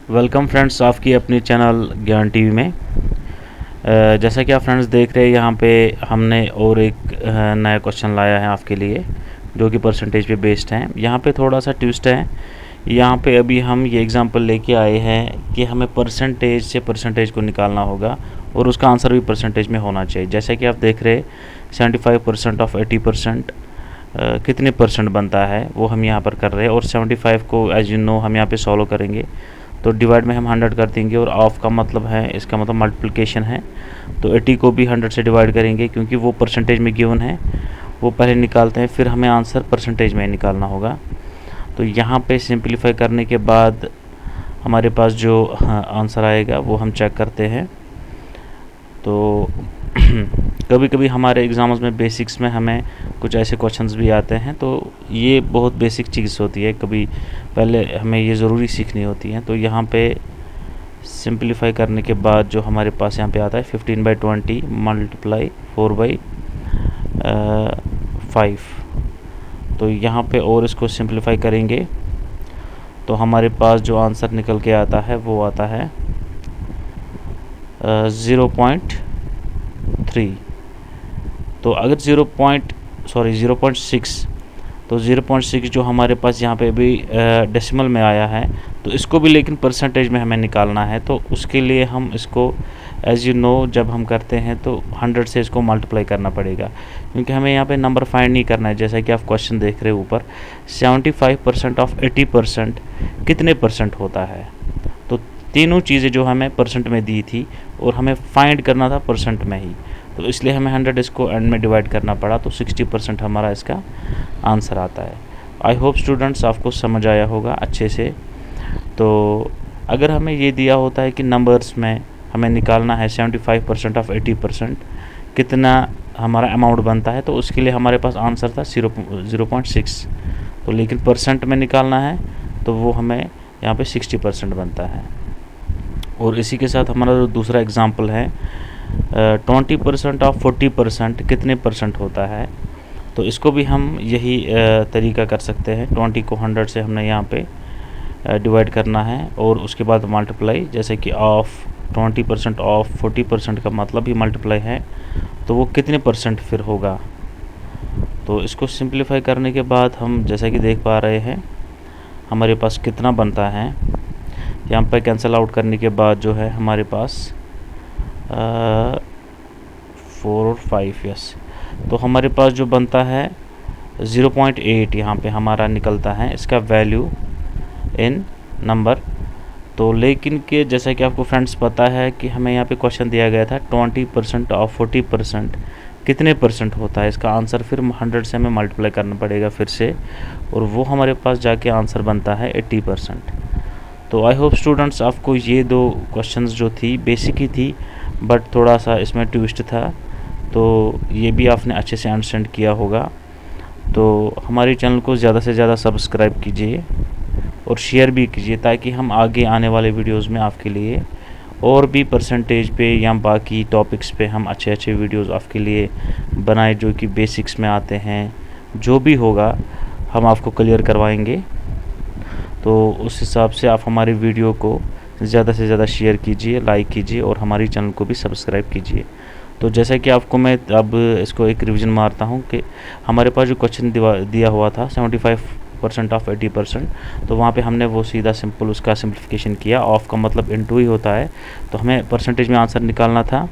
Welcome friends आपकी अपनी channel ज्ञान टीवी में। जैसा कि आप फ्रेंड्स देख रहे हैं यहाँ पे हमने और एक नया क्वेश्चन लाया है आपके लिए जो कि परसेंटेज पे बेस्ड है। यहाँ पे थोड़ा सा ट्विस्ट है। यहाँ पे अभी हम ये एग्जांपल लेके आए हैं कि हमें परसेंटेज से परसेंटेज को निकालना होगा और उसका आंसर भी परसेंटेज में होना चाहिए। जैसे कि आप देख रहे हैं 75% ऑफ 80% कितने परसेंट बनता है वो हम यहाँ पर कर रहे हैं। और 75 को एज यू नो हम यहाँ पे सॉल्व करेंगे तो डिवाइड में हम 100 कर देंगे और ऑफ का मतलब है, इसका मतलब मल्टीप्लिकेशन है। तो 80 को भी 100 से डिवाइड करेंगे क्योंकि वो परसेंटेज में गिवन है, वो पहले निकालते हैं फिर हमें आंसर परसेंटेज में निकालना होगा। तो यहाँ पे सिंपलीफाई करने के बाद हमारे पास जो आंसर आएगा वो हम चेक करते हैं। तो कभी कभी हमारे एग्ज़ाम्स में बेसिक्स में हमें कुछ ऐसे क्वेश्चंस भी आते हैं, तो ये बहुत बेसिक चीज़ होती है, कभी पहले हमें ये ज़रूरी सीखनी होती है। तो यहाँ पे सिंपलीफाई करने के बाद जो हमारे पास यहाँ पे आता है 15/20 मल्टीप्लाई 4/5। तो यहाँ पे और इसको सिंपलीफाई करेंगे तो हमारे पास जो आंसर निकल के आता है वो आता है 0.3। तो अगर 0.6, तो 0.6 जो हमारे पास यहाँ पे भी डेसिमल में आया है तो इसको भी लेकिन परसेंटेज में हमें निकालना है। तो उसके लिए हम इसको एज यू नो जब हम करते हैं तो 100 से इसको मल्टीप्लाई करना पड़ेगा क्योंकि हमें यहाँ पे नंबर फाइंड नहीं करना है। जैसा कि आप क्वेश्चन देख रहे हो ऊपर 75% ऑफ 80% कितने परसेंट होता है। तो तीनों चीज़ें जो हमें परसेंट में दी थी और हमें फाइंड करना था परसेंट में ही, तो इसलिए हमें 100 इसको एंड में डिवाइड करना पड़ा। तो 60% हमारा इसका आंसर आता है। आई होप स्टूडेंट्स आपको समझ आया होगा अच्छे से। तो अगर हमें ये दिया होता है कि नंबर्स में हमें निकालना है 75% ऑफ 80% कितना हमारा अमाउंट बनता है, तो उसके लिए हमारे पास आंसर था 0.6। तो लेकिन परसेंट में निकालना है तो वो हमें यहाँ पे 60% बनता है। और इसी के साथ हमारा जो दूसरा एग्जाम्पल है 20% ऑफ 40% कितने परसेंट होता है। तो इसको भी हम यही तरीका कर सकते हैं। 20 को 100 से हमने यहाँ पे डिवाइड करना है और उसके बाद मल्टीप्लाई, जैसे कि ऑफ 20% ऑफ 40% का मतलब ही मल्टीप्लाई है, तो वो कितने परसेंट फिर होगा। तो इसको सिंप्लीफाई करने के बाद हम जैसा कि देख पा रहे हैं हमारे पास कितना बनता है। यहाँ पर कैंसिल आउट करने के बाद जो है हमारे पास 4 और 5, यस, तो हमारे पास जो बनता है 0.8 यहाँ पे हमारा निकलता है इसका वैल्यू इन नंबर। तो लेकिन के जैसा कि आपको फ्रेंड्स पता है कि हमें यहाँ पे क्वेश्चन दिया गया था 20% ऑफ 40% कितने परसेंट होता है। इसका आंसर फिर 100 से हमें मल्टीप्लाई करना पड़ेगा फिर से, और वो हमारे पास जाके आंसर बनता है 80%। तो आई होप स्टूडेंट्स आपको ये दो क्वेश्चंस जो थी बेसिक ही थी बट थोड़ा सा इसमें ट्विस्ट था, तो ये भी आपने अच्छे से अंडरस्टैंड किया होगा। तो हमारे चैनल को ज़्यादा से ज़्यादा सब्सक्राइब कीजिए और शेयर भी कीजिए ताकि हम आगे आने वाले वीडियोस में आपके लिए और भी परसेंटेज पे या बाकी टॉपिक्स पे हम अच्छे अच्छे वीडियोस आपके लिए बनाए जो कि बेसिक्स में आते हैं। जो भी होगा हम आपको क्लियर करवाएंगे। तो उस हिसाब से आप हमारे वीडियो को ज़्यादा से ज़्यादा शेयर कीजिए, लाइक कीजिए और हमारी चैनल को भी सब्सक्राइब कीजिए। तो जैसा कि आपको मैं अब इसको एक रिवीजन मारता हूँ कि हमारे पास जो क्वेश्चन दिया हुआ था 75% ऑफ 80%, तो वहाँ पे हमने वो सीधा सिंपल उसका सिंप्लिफिकेशन किया। ऑफ का मतलब इनटू ही होता है, तो हमें परसेंटेज में आंसर निकालना था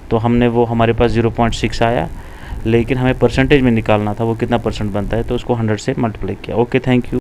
तो हमने वो हमारे पास 0.6 आया, लेकिन हमें परसेंटेज में निकालना था वो कितना परसेंट बनता है, तो उसको 100 से मल्टीप्लाई किया। Okay, thank you.